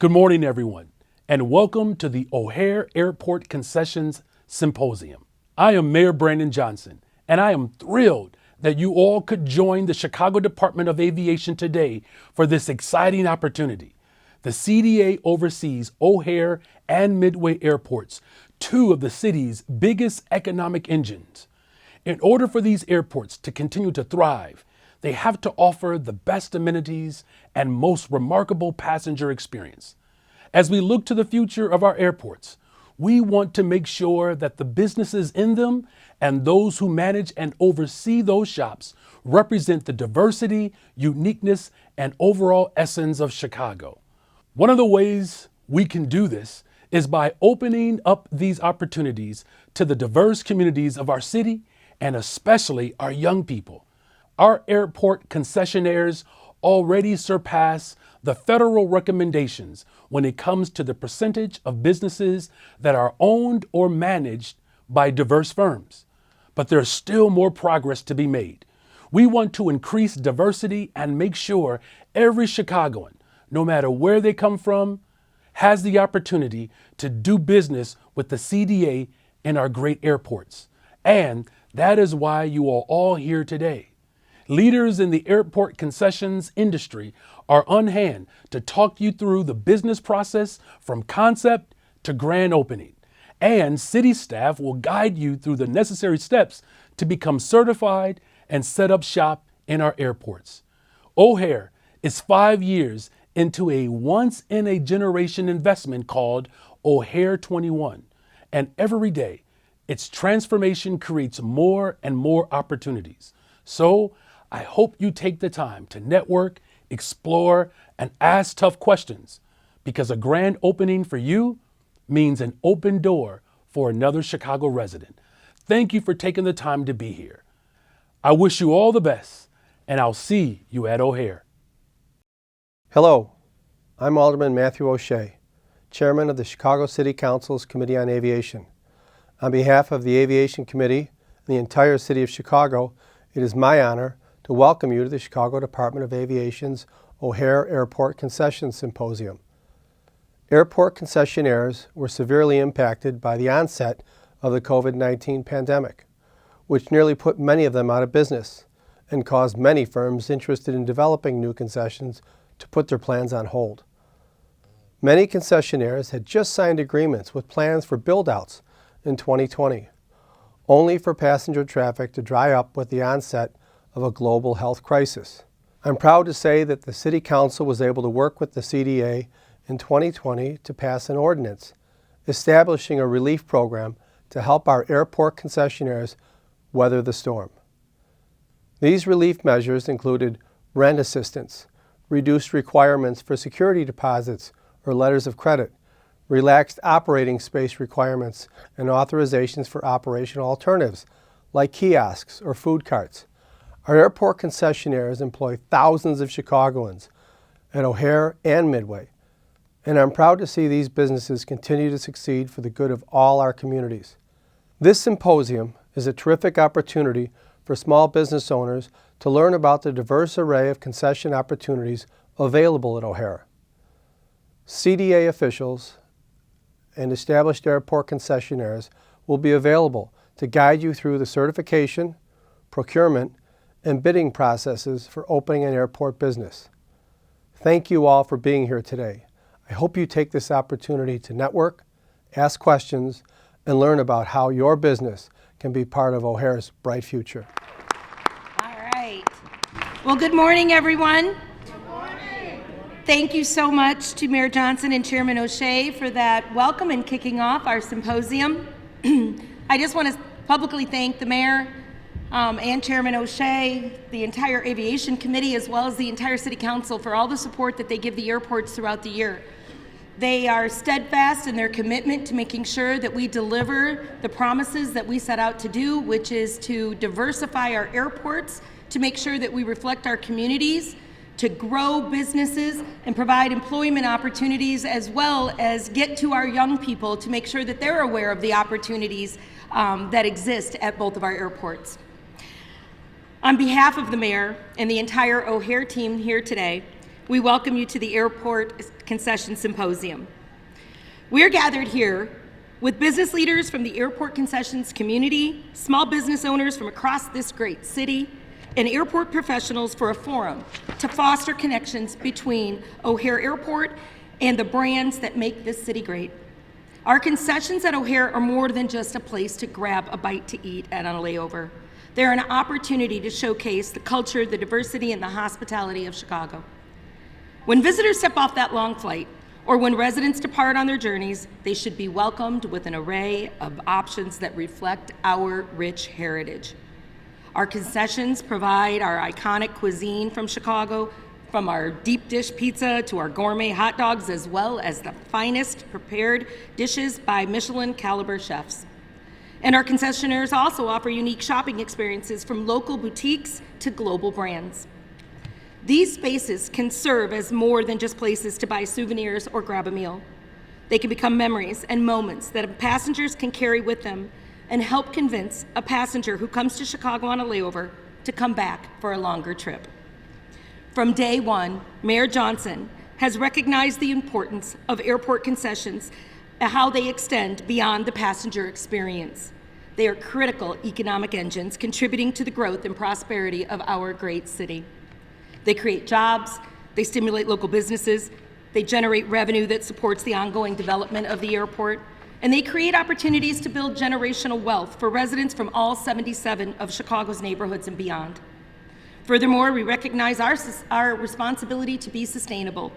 Good morning, everyone, and welcome to the O'Hare Airport Concessions Symposium. I am Mayor Brandon Johnson, and I am thrilled that you all could join the Chicago Department of Aviation today for this exciting opportunity. The CDA oversees O'Hare and Midway airports, two of the city's biggest economic engines. In order for these airports to continue to thrive, they have to offer the best amenities and most remarkable passenger experience. As we look to the future of our airports, we want to make sure that the businesses in them and those who manage and oversee those shops represent the diversity, uniqueness, and overall essence of Chicago. One of the ways we can do this is by opening up these opportunities to the diverse communities of our city and especially our young people. Our airport concessionaires already surpass the federal recommendations when it comes to the percentage of businesses that are owned or managed by diverse firms. But there's still more progress to be made. We want to increase diversity and make sure every Chicagoan, no matter where they come from, has the opportunity to do business with the CDA in our great airports. And that is why you are all here today. Leaders in the airport concessions industry are on hand to talk you through the business process from concept to grand opening. And city staff will guide you through the necessary steps to become certified and set up shop in our airports. O'Hare is 5 years into a once-in-a-generation investment called O'Hare 21. And every day, its transformation creates more and more opportunities. So I hope you take the time to network, explore, and ask tough questions, because a grand opening for you means an open door for another Chicago resident. Thank you for taking the time to be here. I wish you all the best, and I'll see you at O'Hare. Hello, I'm Alderman OShea, Chairman of the Chicago City Council's Committee on Aviation. On behalf of the Aviation Committee and the entire City of Chicago, it is my honor to welcome you to the Chicago Department of Aviation's O'Hare Airport Concessions Symposium. Airport concessionaires were severely impacted by the onset of the COVID-19 pandemic, which nearly put many of them out of business and caused many firms interested in developing new concessions to put their plans on hold. Many concessionaires had just signed agreements with plans for build-outs in 2020, only for passenger traffic to dry up with the onset of a global health crisis. I'm proud to say that the City Council was able to work with the CDA in 2020 to pass an ordinance establishing a relief program to help our airport concessionaires weather the storm. These relief measures included rent assistance, reduced requirements for security deposits or letters of credit, relaxed operating space requirements, and authorizations for operational alternatives like kiosks or food carts. Our airport concessionaires employ thousands of Chicagoans at O'Hare and Midway, and I'm proud to see these businesses continue to succeed for the good of all our communities. This symposium is a terrific opportunity for small business owners to learn about the diverse array of concession opportunities available at O'Hare. CDA officials and established airport concessionaires will be available to guide you through the certification, procurement, and bidding processes for opening an airport business. Thank you all for being here today. I hope you take this opportunity to network, ask questions, and learn about how your business can be part of O'Hare's bright future. All right. Well, good morning, everyone. Good morning. Thank you so much to Mayor Johnson and Chairman O'Shea for that welcome and kicking off our symposium. I just want to publicly thank the Mayor and Chairman O'Shea, the entire Aviation Committee, as well as the entire City Council for all the support that they give the airports throughout the year. They are steadfast in their commitment to making sure that we deliver the promises that we set out to do, which is to diversify our airports, to make sure that we reflect our communities, to grow businesses and provide employment opportunities, as well as get to our young people to make sure that they're aware of the opportunities that exist at both of our airports. On behalf of the Mayor and the entire O'Hare team here today, we welcome you to the Airport Concessions Symposium. We are gathered here with business leaders from the airport concessions community, small business owners from across this great city, and airport professionals for a forum to foster connections between O'Hare Airport and the brands that make this city great. Our concessions at O'Hare are more than just a place to grab a bite to eat and on a layover. They're an opportunity to showcase the culture, the diversity, and the hospitality of Chicago. When visitors step off that long flight, or when residents depart on their journeys, they should be welcomed with an array of options that reflect our rich heritage. Our concessions provide our iconic cuisine from Chicago, from our deep dish pizza to our gourmet hot dogs, as well as the finest prepared dishes by Michelin caliber chefs. And our concessionaires also offer unique shopping experiences from local boutiques to global brands. These spaces can serve as more than just places to buy souvenirs or grab a meal. They can become memories and moments that passengers can carry with them and help convince a passenger who comes to Chicago on a layover to come back for a longer trip. From day one, Mayor Johnson has recognized the importance of airport concessions and how they extend beyond the passenger experience. They are critical economic engines contributing to the growth and prosperity of our great city. They create jobs, they stimulate local businesses, they generate revenue that supports the ongoing development of the airport, and they create opportunities to build generational wealth for residents from all 77 of Chicago's neighborhoods and beyond. Furthermore, we recognize our responsibility to be sustainable.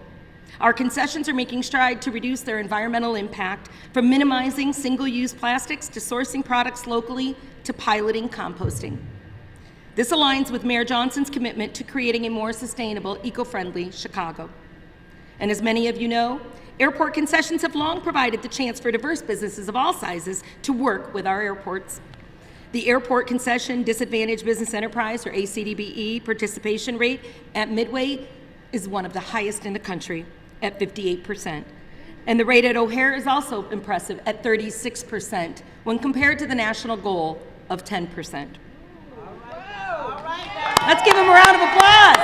Our concessions are making strides to reduce their environmental impact, from minimizing single-use plastics to sourcing products locally to piloting composting. This aligns with Mayor Johnson's commitment to creating a more sustainable, eco-friendly Chicago. And as many of you know, airport concessions have long provided the chance for diverse businesses of all sizes to work with our airports. The Airport Concession Disadvantaged Business Enterprise, or ACDBE, participation rate at Midway is one of the highest in the country at 58%. And the rate at O'Hare is also impressive at 36% when compared to the national goal of 10%. Let's give them a round of applause.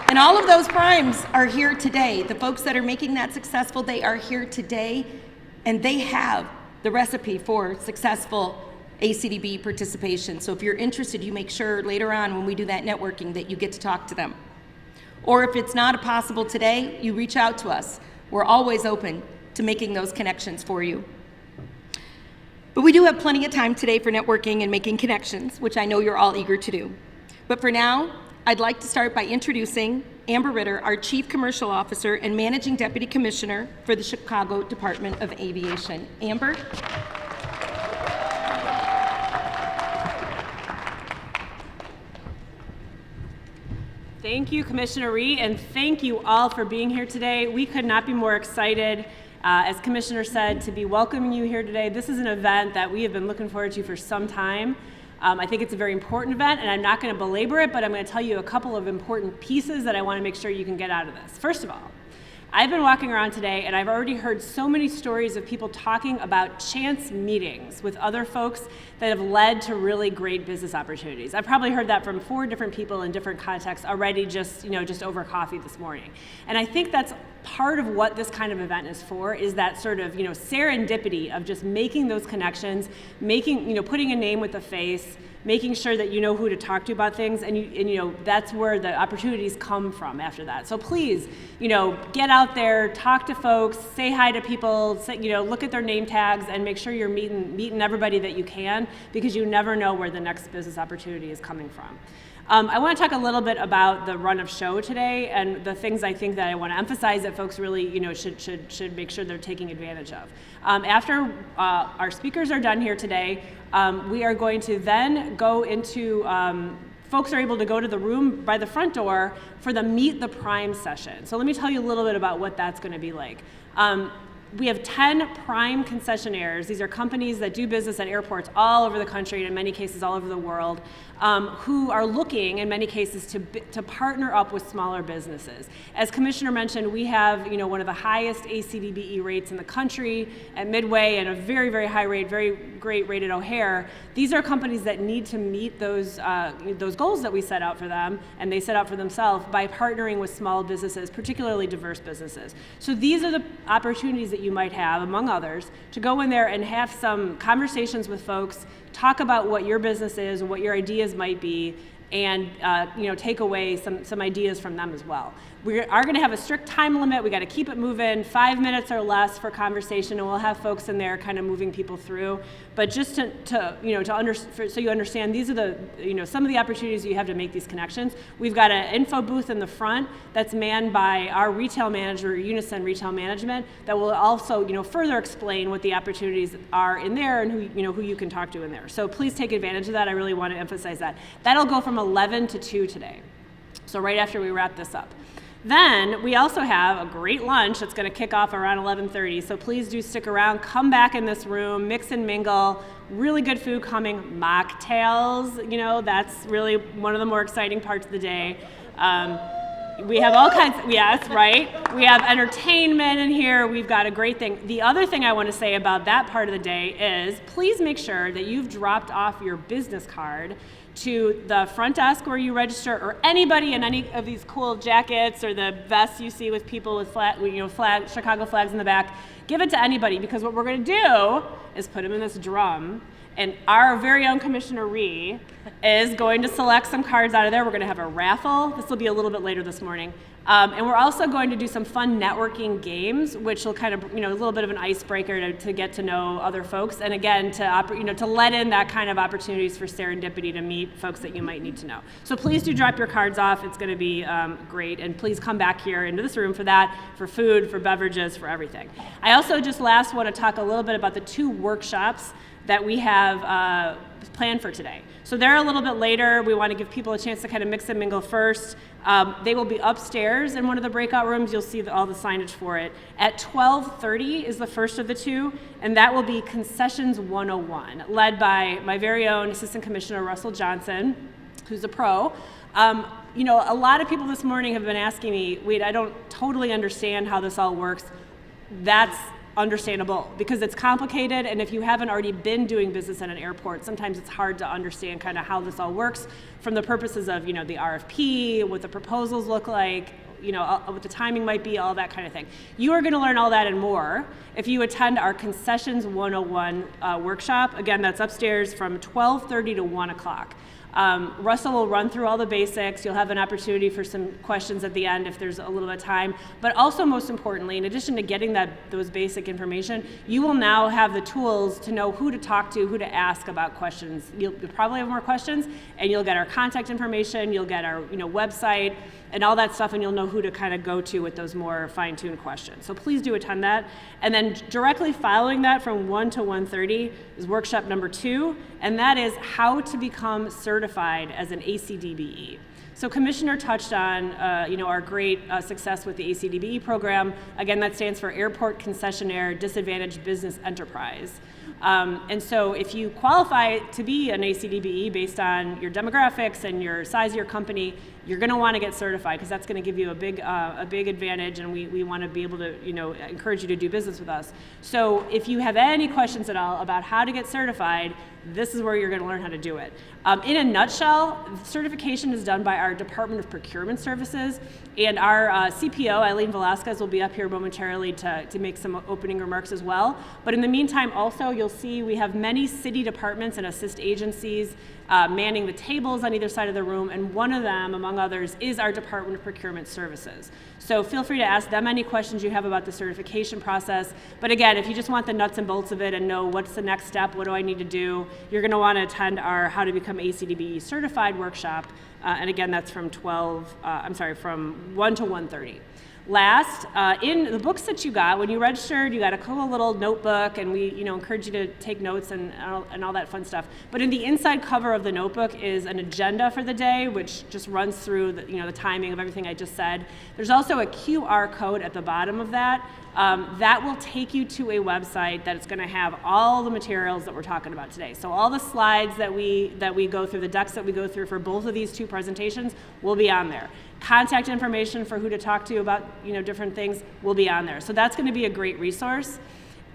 And all of those primes are here today. The folks that are making that successful, they are here today, and they have the recipe for successful ACDBE participation. So if you're interested, you make sure later on when we do that networking that you get to talk to them. Or if it's not possible today, you reach out to us. We're always open to making those connections for you. But we do have plenty of time today for networking and making connections, which I know you're all eager to do. But for now, I'd like to start by introducing Amber Ritter, our Chief Commercial Officer and Managing Deputy Commissioner for the Chicago Department of Aviation. Amber? Thank you, Commissioner Rhee, and thank you all for being here today. We could not be more excited, as Commissioner said, to be welcoming you here today. This is an event that we have been looking forward to for some time. I think it's a very important event, and I'm not going to belabor it, but I'm going to tell you a couple of important pieces that I want to make sure you can get out of this. First of all, I've been walking around today, and I've already heard so many stories of people talking about chance meetings with other folks that have led to really great business opportunities. I've probably heard that from 4 different people in different contexts already, just over coffee this morning. And I think that's part of what this kind of event is for, is that sort of serendipity of just making those connections, putting a name with a face, making sure that you know who to talk to about things, and that's where the opportunities come from after that. So please, get out there, talk to folks, say hi to people, look at their name tags, and make sure you're meeting everybody that you can, because you never know where the next business opportunity is coming from. I want to talk a little bit about the run of show today and the things I think that I want to emphasize that folks really, should make sure they're taking advantage of. After our speakers are done here today, we are going to then go into, folks are able to go to the room by the front door for the Meet the Prime session. So let me tell you a little bit about what that's going to be like. We have 10 prime concessionaires. These are companies that do business at airports all over the country and in many cases all over the world, who are looking in many cases to partner up with smaller businesses. As Commissioner mentioned, we have one of the highest ACDBE rates in the country at Midway and a very, very high rate, very great rate at O'Hare. These are companies that need to meet those goals that we set out for them and they set out for themselves by partnering with small businesses, particularly diverse businesses. So these are the opportunities that you might have, among others, to go in there and have some conversations with folks, talk about what your business is and what your ideas might be, and take away some ideas from them as well. We are going to have a strict time limit. We got to keep it moving, 5 minutes or less for conversation, and we'll have folks in there kind of moving people through. But just so you understand, these are the some of the opportunities you have to make these connections. We've got an info booth in the front that's manned by our retail manager, Unison Retail Management, that will also further explain what the opportunities are in there and who you can talk to in there. So please take advantage of that. I really want to emphasize that. That'll go from 11 to 2 today. So right after we wrap this up. Then we also have a great lunch that's going to kick off around 11:30. So please do stick around. Come back in this room, mix and mingle. Really good food coming. Mocktails, that's really one of the more exciting parts of the day. We have all kinds, yes, right? We have entertainment in here. We've got a great thing. The other thing I want to say about that part of the day is please make sure that you've dropped off your business card to the front desk where you register, or anybody in any of these cool jackets or the vests you see with people with Chicago flags in the back. Give it to anybody, because what we're going to do is put them in this drum, and our very own Commissioner Rhee is going to select some cards out of there. We're going to have a raffle. This will be a little bit later this morning. And we're also going to do some fun networking games, which will kind of, a little bit of an icebreaker to get to know other folks. And again, to let in that kind of opportunities for serendipity to meet folks that you might need to know. So please do drop your cards off. It's going to be great. And please come back here into this room for that, for food, for beverages, for everything. I also just last want to talk a little bit about the 2 workshops that we have planned for today. So they're a little bit later. We want to give people a chance to kind of mix and mingle first. They will be upstairs in one of the breakout rooms. You'll see all the signage for it. At 12:30 is the first of the 2, and that will be Concessions 101, led by my very own Assistant Commissioner Russell Johnson, who's a pro. A lot of people this morning have been asking me, wait, I don't totally understand how this all works. That's understandable, because it's complicated, and if you haven't already been doing business at an airport, sometimes it's hard to understand kind of how this all works from the purposes of the RFP, what the proposals look like, what the timing might be, all that kind of thing. You are going to learn all that and more if you attend our Concessions 101 workshop. Again, that's upstairs from 12:30 to 1 o'clock. Russell will run through all the basics. You'll have an opportunity for some questions at the end if there's a little bit of time. But also, most importantly, in addition to getting those basic information, you will now have the tools to know who to talk to, who to ask about questions. You'll probably have more questions, and you'll get our contact information, you'll get our website, and all that stuff, and you'll know who to kind of go to with those more fine-tuned questions. So please do attend that. And then directly following that from 1 to 1:30 is workshop number 2, and that is how to become certified as an ACDBE. So Commissioner touched on our great success with the ACDBE program. Again, that stands for Airport Concessionaire Disadvantaged Business Enterprise. And so if you qualify to be an ACDBE based on your demographics and your size of your company, you're going to want to get certified, because that's going to give you a big advantage, and we want to be able to encourage you to do business with us. So if you have any questions at all about how to get certified, this is where you're going to learn how to do it. In a nutshell, certification is done by our Department of Procurement Services, and our CPO, Eileen Velasquez, will be up here momentarily to make some opening remarks as well. But in the meantime, also, you'll see we have many city departments and assist agencies manning the tables on either side of the room, and one of them, among others, is our Department of Procurement Services. So feel free to ask them any questions you have about the certification process. But again, if you just want the nuts and bolts of it and know what's the next step, what do I need to do, you're going to want to attend our How to Become ACDBE Certified workshop And again, that's from from 1 to 1:30. Last, in the books that you got, when you registered, you got a cool little notebook, and we encourage you to take notes and all that fun stuff. But in the inside cover of the notebook is an agenda for the day, which just runs through the timing of everything I just said. There's also a QR code at the bottom of that. That will take you to a website that is going to have all the materials that we're talking about today. So all the slides that we go through, the decks that we go through for both of these two presentations will be on there. Contact information for who to talk to about different things will be on there. So that's going to be a great resource.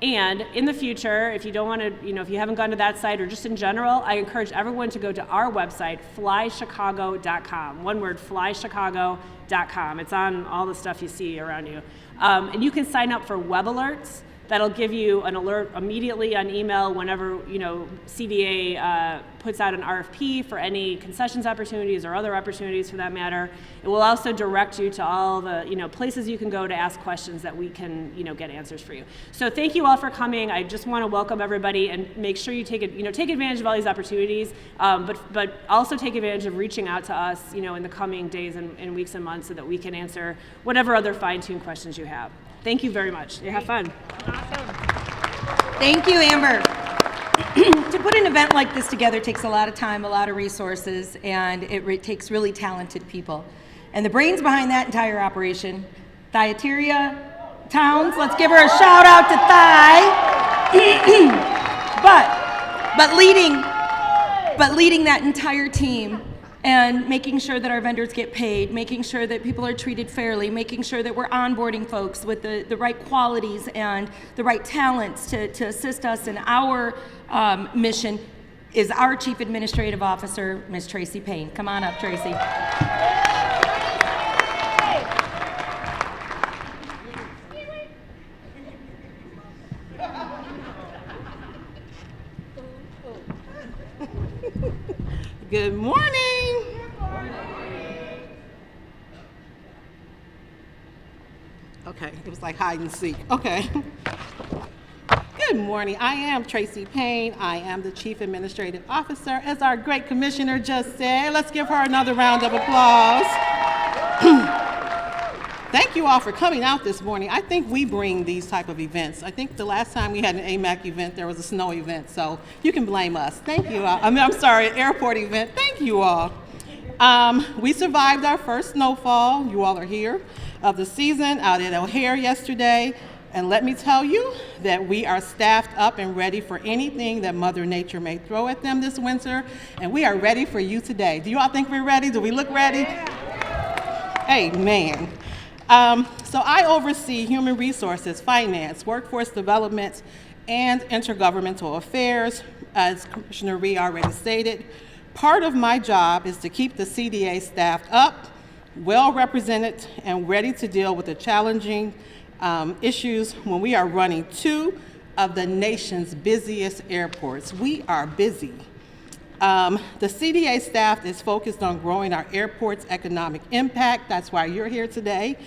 And in the future, if you don't want to, if you haven't gone to that site or just in general, I encourage everyone to go to our website, flychicago.com. One word, flychicago.com. It's on all the stuff you see around you. And you can sign up for web alerts. That'll give you an alert immediately on email whenever CDA puts out an RFP for any concessions opportunities or other opportunities for that matter. It will also direct you to all the places you can go to ask questions that we can get answers for you. So thank you all for coming. I just want to welcome everybody and make sure you take advantage of all these opportunities, but also take advantage of reaching out to us in the coming days and weeks and months so that we can answer whatever other fine-tuned questions you have. Thank you very much. Have fun. Awesome. Thank you, Amber. To put an event like this together takes a lot of time, a lot of resources, and it takes really talented people. And the brains behind that entire operation, Thyatira Towns, let's give her a shout out to Thai. but leading that entire team and making sure that our vendors get paid, making sure that people are treated fairly, making sure that we're onboarding folks with the right qualities and the right talents to assist us in our mission is our Chief Administrative Officer, Ms. Tracy Payne. Come on up, Tracy. Good morning. Okay, it was like hide and seek. Okay. Good morning. I am Tracy Payne. I am the Chief Administrative Officer, as our great commissioner just said. Let's give her another round of applause. Thank you all for coming out this morning. I think we bring these type of events. I think the last time we had an AMAC event, there was a snow event, so you can blame us. Thank you all. I'm sorry, an airport event. Thank you all. We survived our first snowfall. You all are here of the season out at O'Hare yesterday. And let me tell you that we are staffed up and ready for anything that Mother Nature may throw at them this winter. And we are ready for you today. Do you all think we're ready? Do we look ready? Amen. So I oversee human resources, finance, workforce development, and intergovernmental affairs. As Commissioner Ree already stated, part of my job is to keep the CDA staffed up, well represented, and ready to deal with the challenging issues when we are running two of the nation's busiest airports. We are busy. The CDA staff is focused on growing our airport's economic impact. That's why you're here today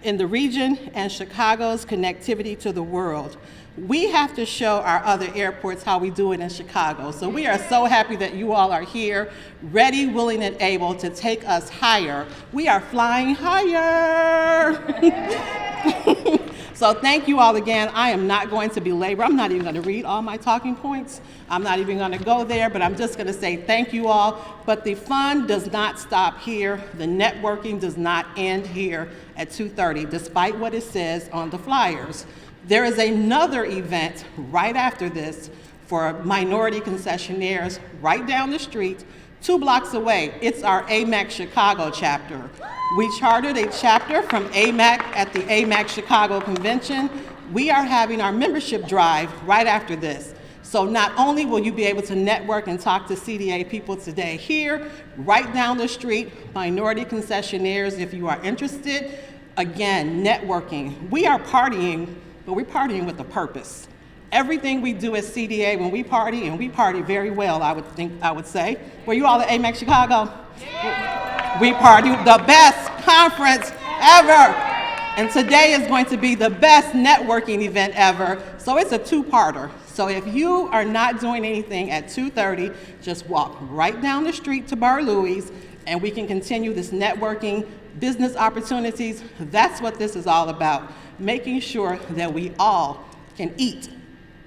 in the region and Chicago's connectivity to the world. We have to show our other airports how we do it in Chicago. So we are so happy that you all are here, ready, willing, and able to take us higher. We are flying higher. So thank you all again. I am not going to belabor. I'm not even going to read all my talking points. I'm not even going to go there, but I'm just going to say thank you all. But the fun does not stop here. The networking does not end here at 2:30, despite what it says on the flyers. There is another event right after this for minority concessionaires right down the street, 2 blocks away. It's our AMAC Chicago chapter. We chartered a chapter from AMAC at the AMAC Chicago Convention. We are having our membership drive right after this. So not only will you be able to network and talk to CDA people today here, right down the street, minority concessionaires, if you are interested, again, networking. We are partying, but we're partying with a purpose. Everything we do at CDA when we party, and we party very well, I would say. Were you all at AMAC Chicago? Yeah. We party the best conference ever. And today is going to be the best networking event ever. So it's a 2-parter. So if you are not doing anything at 2:30, just walk right down the street to Bar Louie's and we can continue this networking, business opportunities. That's what this is all about, making sure that we all can eat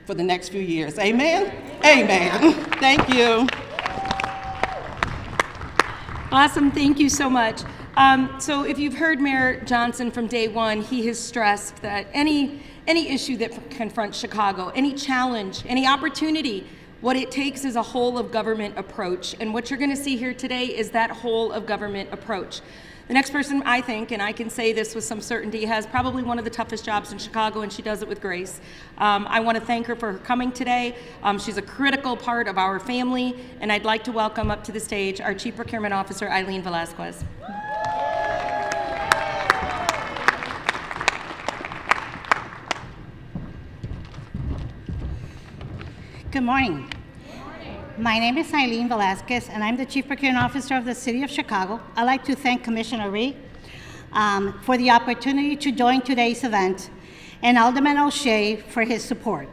for the next few years. Amen? Amen. Thank you. Awesome, thank you so much. So if you've heard Mayor Johnson from day one, he has stressed that any issue that confronts Chicago, any challenge, any opportunity, what it takes is a whole of government approach. And what you're going to see here today is that whole of government approach. The next person, I think, and I can say this with some certainty, has probably one of the toughest jobs in Chicago, and she does it with grace. I want to thank her for her coming today. She's a critical part of our family, and I'd like to welcome up to the stage our Chief Procurement Officer, Eileen Velasquez. Good morning. My name is Eileen Velasquez, and I'm the Chief Procurement Officer of the City of Chicago. I'd like to thank Commissioner Rhee for the opportunity to join today's event, and Alderman OShea for his support.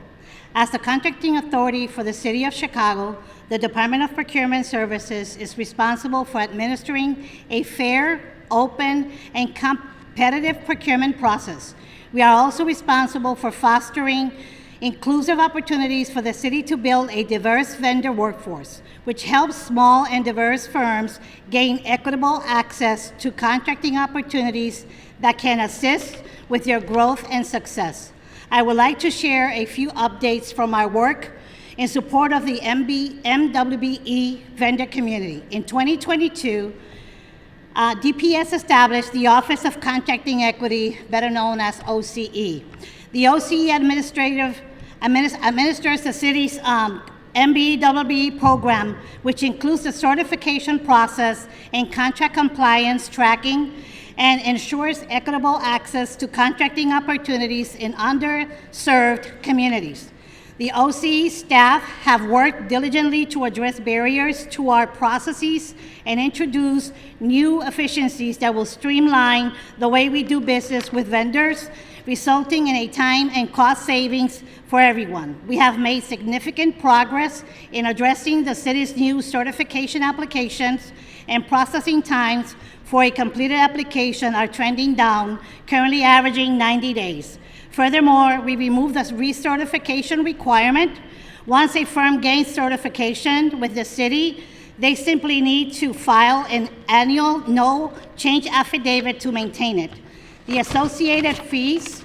As the contracting authority for the City of Chicago, the Department of Procurement Services is responsible for administering a fair, open, and competitive procurement process. We are also responsible for fostering inclusive opportunities for the city to build a diverse vendor workforce, which helps small and diverse firms gain equitable access to contracting opportunities that can assist with their growth and success. I would like to share a few updates from our work in support of the MWBE vendor community. In 2022, DPS established the Office of Contracting Equity, better known as OCE. The OCE administers the city's MBEE program, which includes the certification process and contract compliance tracking, and ensures equitable access to contracting opportunities in underserved communities. The OCE staff have worked diligently to address barriers to our processes and introduce new efficiencies that will streamline the way we do business with vendors, resulting in a time and cost savings for everyone. We have made significant progress in addressing the city's new certification applications, and processing times for a completed application are trending down, currently averaging 90 days. Furthermore, we removed the recertification requirement. Once a firm gains certification with the city, they simply need to file an annual no change affidavit to maintain it. The associated fees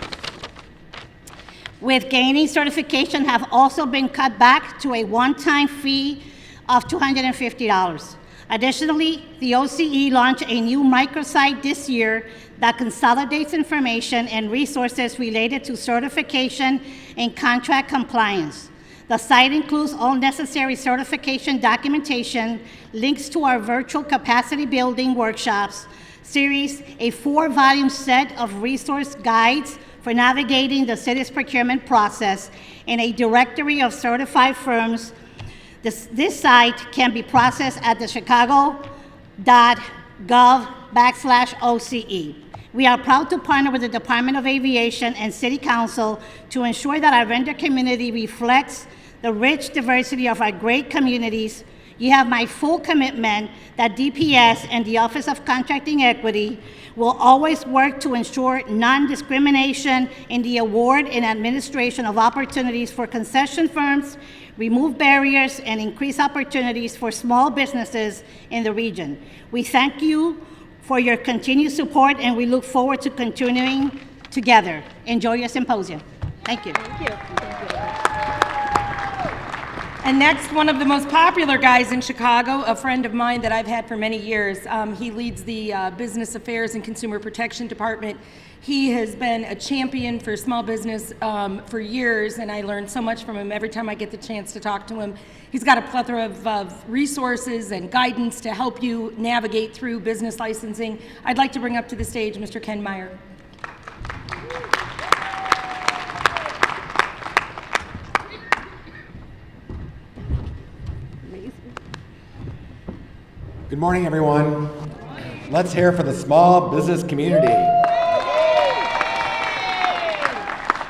with gaining certification have also been cut back to a one-time fee of $250. Additionally, the OCE launched a new microsite this year that consolidates information and resources related to certification and contract compliance. The site includes all necessary certification documentation, links to our virtual capacity building workshops series, a 4-volume set of resource guides for navigating the city's procurement process, and a directory of certified firms. This site can be processed at the chicago.gov/OCE. We are proud to partner with the Department of Aviation and City Council to ensure that our vendor community reflects the rich diversity of our great communities. You have my full commitment that DPS and the Office of Contracting Equity will always work to ensure non-discrimination in the award and administration of opportunities for concession firms, remove barriers, and increase opportunities for small businesses in the region. We thank you for your continued support, and we look forward to continuing together. Enjoy your symposium. Thank you. Thank you. And next, one of the most popular guys in Chicago, a friend of mine that I've had for many years. He leads the Business Affairs and Consumer Protection Department. He has been a champion for small business for years, and I learn so much from him every time I get the chance to talk to him. He's got a plethora of resources and guidance to help you navigate through business licensing. I'd like to bring up to the stage Mr. Ken Meyer. Good morning, everyone. Let's hear for the small business community.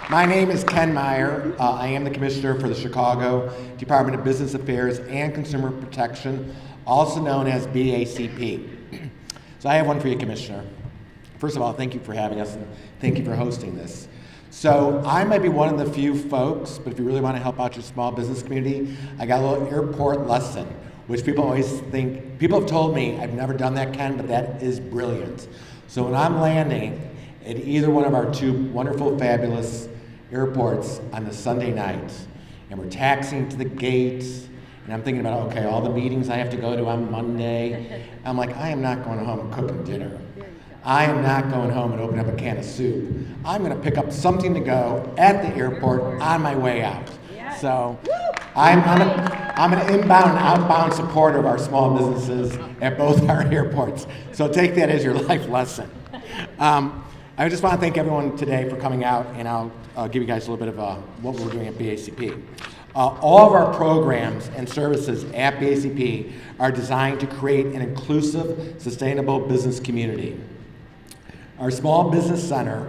My name is Ken Meyer. I am the Commissioner for the Chicago Department of Business Affairs and Consumer Protection, also known as BACP. So I have one for you, Commissioner. First of all, thank you for having us, and thank you for hosting this. So I might be one of the few folks, but if you really want to help out your small business community, I got a little airport lesson, which people always think, people have told me, I've never done that, Ken, but that is brilliant. So when I'm landing at either one of our two wonderful, fabulous airports on a Sunday night, and we're taxiing to the gate, and I'm thinking about, okay, all the meetings I have to go to on Monday, I'm like, I am not going home and cooking dinner. I am not going home and opening up a can of soup. I'm going to pick up something to go at the airport on my way out. So I'm an inbound and outbound supporter of our small businesses at both our airports. So take that as your life lesson. I just want to thank everyone today for coming out, and I'll give you guys a little bit of what we're doing at BACP. All of our programs and services at BACP are designed to create an inclusive, sustainable business community. Our Small Business Center,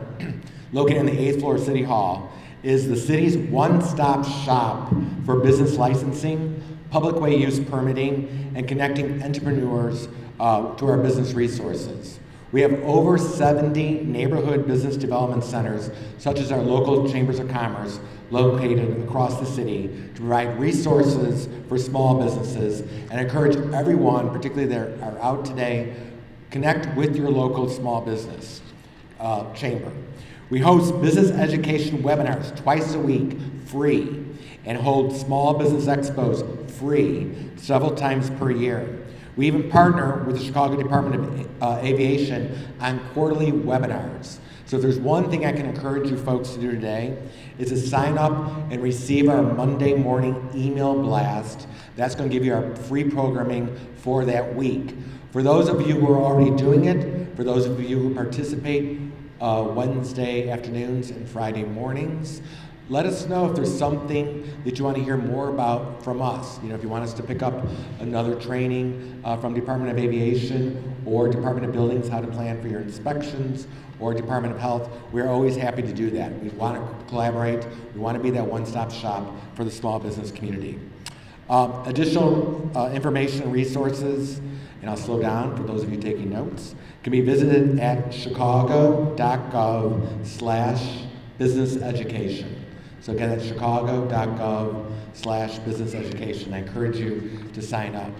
located in the 8th floor of City Hall, is the city's one-stop shop for business licensing, public way use permitting, and connecting entrepreneurs to our business resources. We have over 70 neighborhood business development centers, such as our local chambers of commerce, located across the city to provide resources for small businesses and encourage everyone, particularly that are out today, connect with your local small business chamber. We host business education webinars twice a week, free, and hold small business expos free several times per year. We even partner with the Chicago Department of Aviation on quarterly webinars. So if there's one thing I can encourage you folks to do today, is to sign up and receive our Monday morning email blast. That's going to give you our free programming for that week. For those of you who are already doing it, for those of you who participate Wednesday afternoons and Friday mornings, let us know if there's something that you want to hear more about from us. You know, if you want us to pick up another training from Department of Aviation or Department of Buildings, how to plan for your inspections, or Department of Health, we're always happy to do that. We want to collaborate. We want to be that one-stop shop for the small business community. Additional information and resources, and I'll slow down for those of you taking notes, can be visited at chicago.gov/business education. So again, that's chicago.gov/business education. I encourage you to sign up.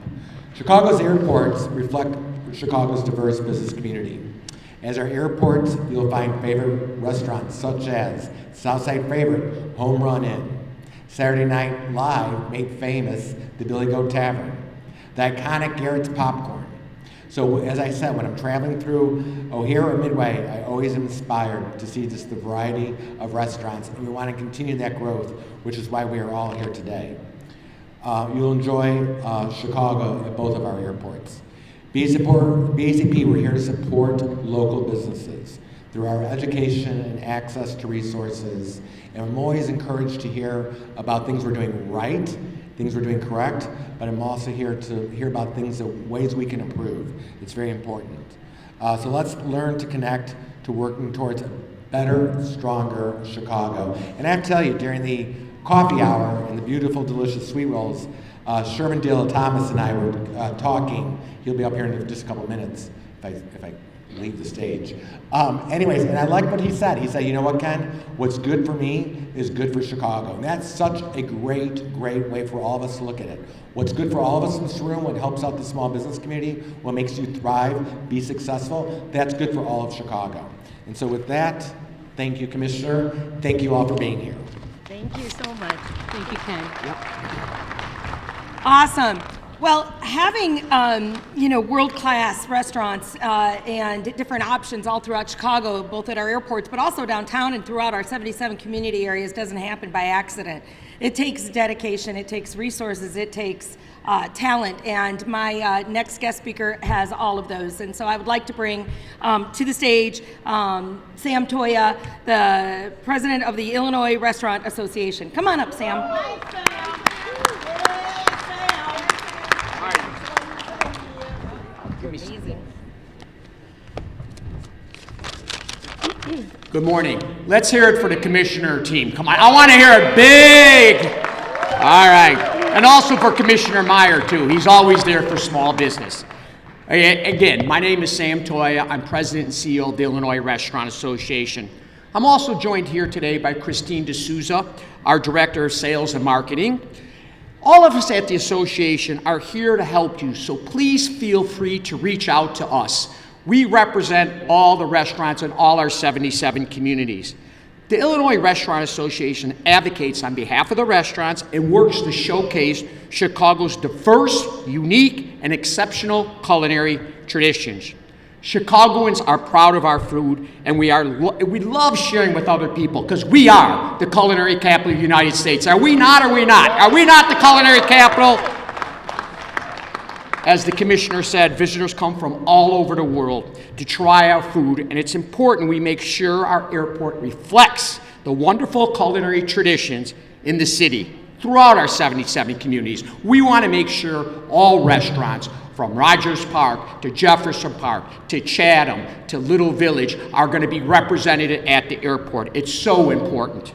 Chicago's airports reflect Chicago's diverse business community. As our airports, you'll find favorite restaurants such as Southside favorite, Home Run Inn. Saturday Night Live made famous the Billy Goat Tavern. The iconic Garrett's Popcorn. So as I said, when I'm traveling through O'Hare or Midway, I always am inspired to see just the variety of restaurants, and we want to continue that growth, which is why we are all here today. You'll enjoy Chicago at both of our airports. BACP, we're here to support local businesses through our education and access to resources, and I'm always encouraged to hear about things we're doing right, things we're doing correct, but I'm also here to hear about ways we can improve. It's very important. So let's learn to connect to working towards a better, stronger Chicago. And I have to tell you, during the coffee hour and the beautiful, delicious sweet rolls, Sherman Dale Thomas and I were talking. He'll be up here in just a couple minutes if I leave the stage. Anyways, and I like what he said. He said, you know what, Ken? What's good for me is good for Chicago. And that's such a great, great way for all of us to look at it. What's good for all of us in this room, what helps out the small business community, what makes you thrive, be successful, that's good for all of Chicago. And so with that, thank you, Commissioner. Thank you all for being here. Thank you so much. Thank you, Ken. Yep. Awesome. Well, having world-class restaurants and different options all throughout Chicago, both at our airports, but also downtown and throughout our 77 community areas, doesn't happen by accident. It takes dedication, it takes resources, it takes talent, and my next guest speaker has all of those. And so I would like to bring to the stage Sam Toya, the president of the Illinois Restaurant Association. Come on up, Sam. Good morning. Let's hear it for the commissioner team. Come on, I want to hear it big. All right. And also for Commissioner Meyer, too. He's always there for small business. Again, my name is Sam Toya. I'm President and CEO of the Illinois Restaurant Association. I'm also joined here today by Christine D'Souza, our Director of Sales and Marketing. All of us at the association are here to help you, so please feel free to reach out to us. We represent all the restaurants in all our 77 communities. The Illinois Restaurant Association advocates on behalf of the restaurants and works to showcase Chicago's diverse, unique, and exceptional culinary traditions. Chicagoans are proud of our food, and we love sharing with other people because we are the culinary capital of the United States. Are we not? Are we not? Are we not the culinary capital? As the commissioner said, visitors come from all over the world to try our food, and it's important we make sure our airport reflects the wonderful culinary traditions in the city throughout our 77 communities. We want to make sure all restaurants, from Rogers Park to Jefferson Park to Chatham to Little Village, are going to be represented at the airport. It's so important.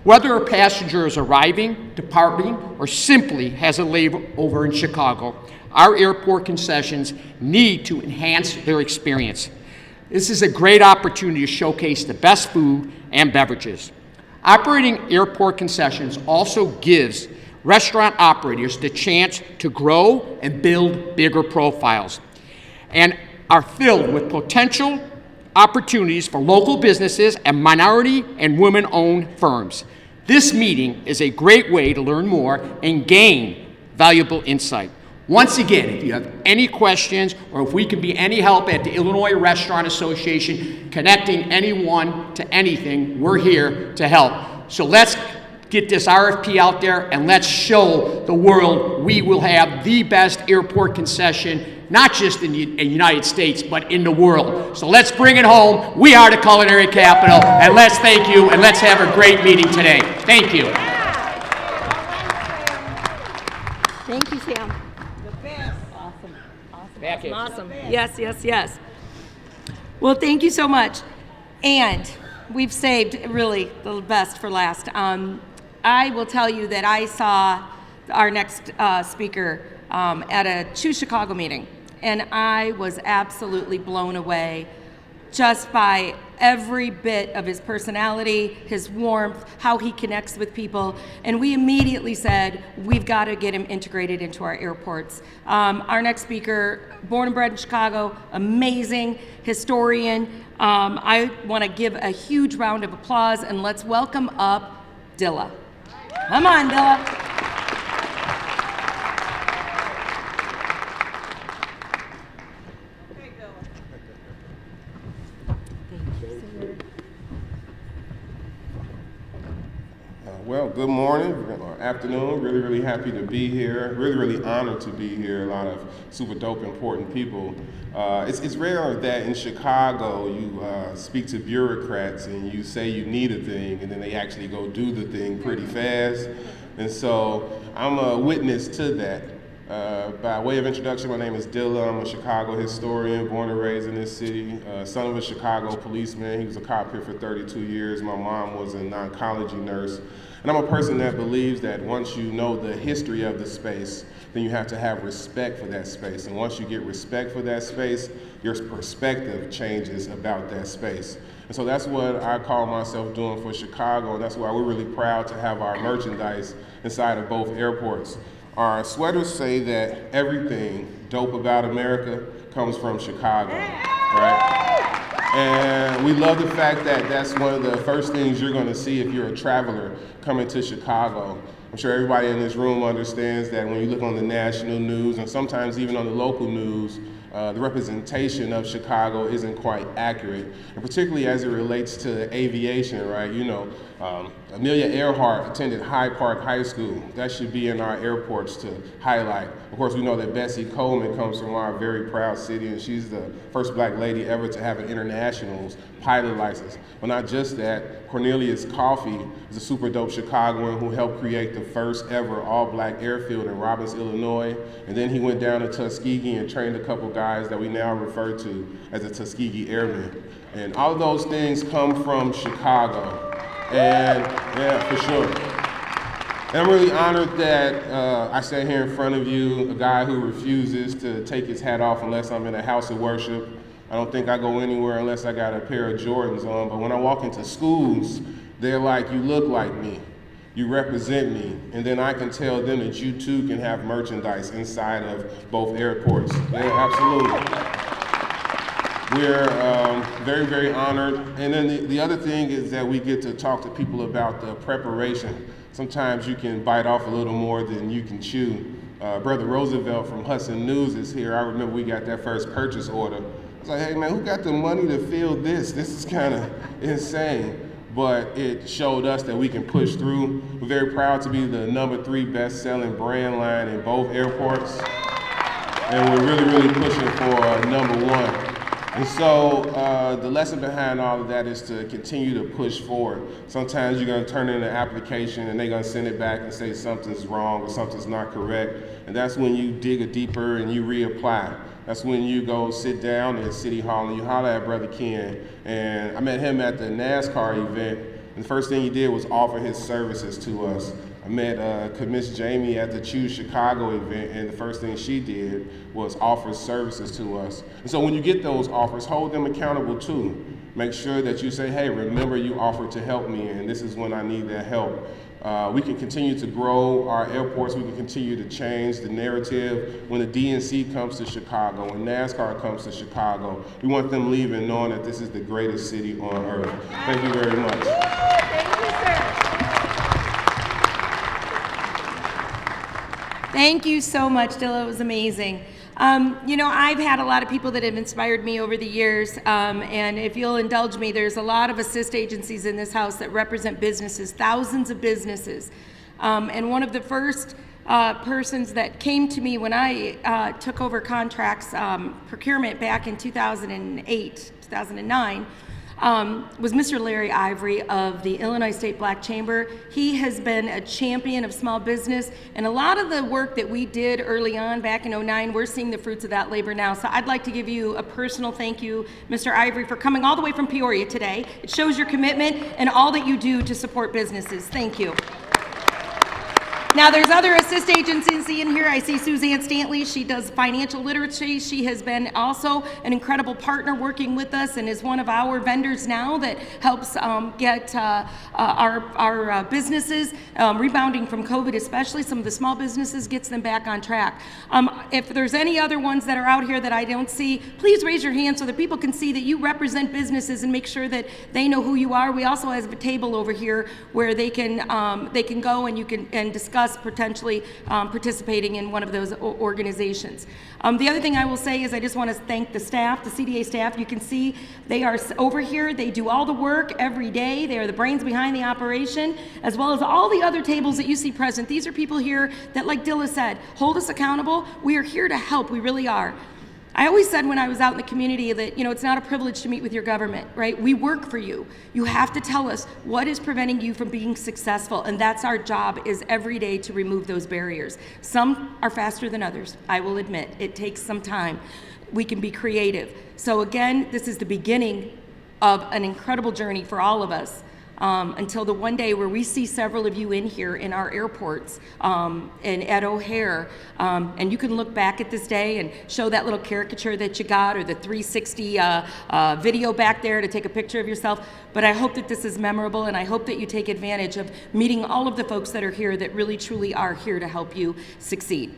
Whether a passenger is arriving, departing, or simply has a layover in Chicago, our airport concessions need to enhance their experience. This is a great opportunity to showcase the best food and beverages. Operating airport concessions also gives restaurant operators the chance to grow and build bigger profiles, and are filled with potential opportunities for local businesses and minority and women-owned firms. This meeting is a great way to learn more and gain valuable insight. Once again, if you have any questions or if we can be any help at the Illinois Restaurant Association connecting anyone to anything, we're here to help. So let's get this RFP out there and let's show the world we will have the best airport concession, not just in the United States, but in the world. So let's bring it home. We are the culinary capital, and let's thank you, and let's have a great meeting today. Thank you. Thank you, Sam. Awesome. Yes, yes, yes. Well, thank you so much. And we've saved really the best for last. I will tell you that I saw our next speaker at a Choose Chicago meeting, and I was absolutely blown away just by every bit of his personality, his warmth, how he connects with people. And we immediately said, we've got to get him integrated into our airports. Our next speaker, born and bred in Chicago, amazing historian. I want to give a huge round of applause, and let's welcome up Dilla. Come on, Dilla. Well, good morning or afternoon. Really happy to be here. Really honored to be here. A lot of super dope, important people. It's rare that in Chicago you speak to bureaucrats and you say you need a thing and then they actually go do the thing pretty fast. And so I'm a witness to that. By way of introduction, my name is Dilla. I'm a Chicago historian, born and raised in this city, son of a Chicago policeman. He was a cop here for 32 years. My mom was an oncology nurse. And I'm a person that believes that once you know the history of the space, then you have to have respect for that space. And once you get respect for that space, your perspective changes about that space. And so that's what I call myself doing for Chicago, and that's why we're really proud to have our merchandise inside of both airports. Our sweaters say that everything dope about America comes from Chicago, right? And we love the fact that that's one of the first things you're going to see if you're a traveler coming to Chicago. I'm sure everybody in this room understands that when you look on the national news and sometimes even on the local news, the representation of Chicago isn't quite accurate, and particularly as it relates to aviation, right? You know, Amelia Earhart attended Hyde Park High School. That should be in our airports to highlight. Of course, we know that Bessie Coleman comes from our very proud city, and she's the first black lady ever to have an international pilot license. But not just that, Cornelius Coffey is a super dope Chicagoan who helped create the first ever all-black airfield in Robbins, Illinois. And then he went down to Tuskegee and trained a couple guys that we now refer to as the Tuskegee Airmen. And all of those things come from Chicago. And yeah, for sure. And I'm really honored that I stand here in front of you, a guy who refuses to take his hat off unless I'm in a house of worship. I don't think I go anywhere unless I got a pair of Jordans on, but when I walk into schools, they're like, you look like me, you represent me, and then I can tell them that you too can have merchandise inside of both airports. Yeah, absolutely. We're very, very honored. And then the other thing is that we get to talk to people about the preparation. Sometimes you can bite off a little more than you can chew. Brother Roosevelt from Hudson News is here. I remember we got that first purchase order. I was like, hey man, who got the money to fill this? This is kind of insane. But it showed us that we can push through. We're very proud to be the #3 best-selling brand line in both airports. And we're really, really pushing for #1. And so the lesson behind all of that is to continue to push forward. Sometimes you're gonna turn in an application and they're gonna send it back and say something's wrong or something's not correct. And that's when you dig deeper and you reapply. That's when you go sit down at City Hall and you holler at Brother Ken. And I met him at the NASCAR event. And the first thing he did was offer his services to us. I met Commiss Jamie at the Choose Chicago event, and the first thing she did was offer services to us. And so when you get those offers, hold them accountable too. Make sure that you say, hey, remember you offered to help me, and this is when I need that help. We can continue to grow our airports. We can continue to change the narrative. When the DNC comes to Chicago, when NASCAR comes to Chicago, we want them leaving knowing that this is the greatest city on earth. Thank you very much. Thank you, sir. Thank you so much, Dilla. It was amazing. You know, I've had a lot of people that have inspired me over the years, and if you'll indulge me, there's a lot of assist agencies in this house that represent businesses, thousands of businesses. And one of the first persons that came to me when I took over contracts, procurement back in 2008, 2009, was Mr. Larry Ivory of the Illinois State Black Chamber. He has been a champion of small business, and a lot of the work that we did early on back in '09, we're seeing the fruits of that labor now. So I'd like to give you a personal thank you, Mr. Ivory, for coming all the way from Peoria today. It shows your commitment and all that you do to support businesses. Thank you. Now, there's other assist agencies in here. I see Suzanne Stantley. She does financial literacy. She has been also an incredible partner working with us and is one of our vendors now that helps get our businesses rebounding from COVID, especially some of the small businesses, gets them back on track. If there's any other ones that are out here that I don't see, please raise your hand so that people can see that you represent businesses and make sure that they know who you are. We also have a table over here where they can go and you can discuss potentially participating in one of those organizations. The other thing I will say is I just want to thank the staff, the CDA staff. You can see they are over here. They do all the work every day. They are the brains behind the operation, as well as all the other tables that you see present. These are people here that, like Dilla said, hold us accountable. We are here to help. We really are. I always said when I was out in the community that, you know, it's not a privilege to meet with your government, right? We work for you. You have to tell us what is preventing you from being successful, and that's our job, is every day to remove those barriers. Some are faster than others, I will admit. It takes some time. We can be creative. So again, this is the beginning of an incredible journey for all of us. Until the one day where we see several of you in here in our airports and at O'Hare, and you can look back at this day and show that little caricature that you got or the 360 video back there to take a picture of yourself. But I hope that this is memorable, and I hope that you take advantage of meeting all of the folks that are here that really truly are here to help you succeed.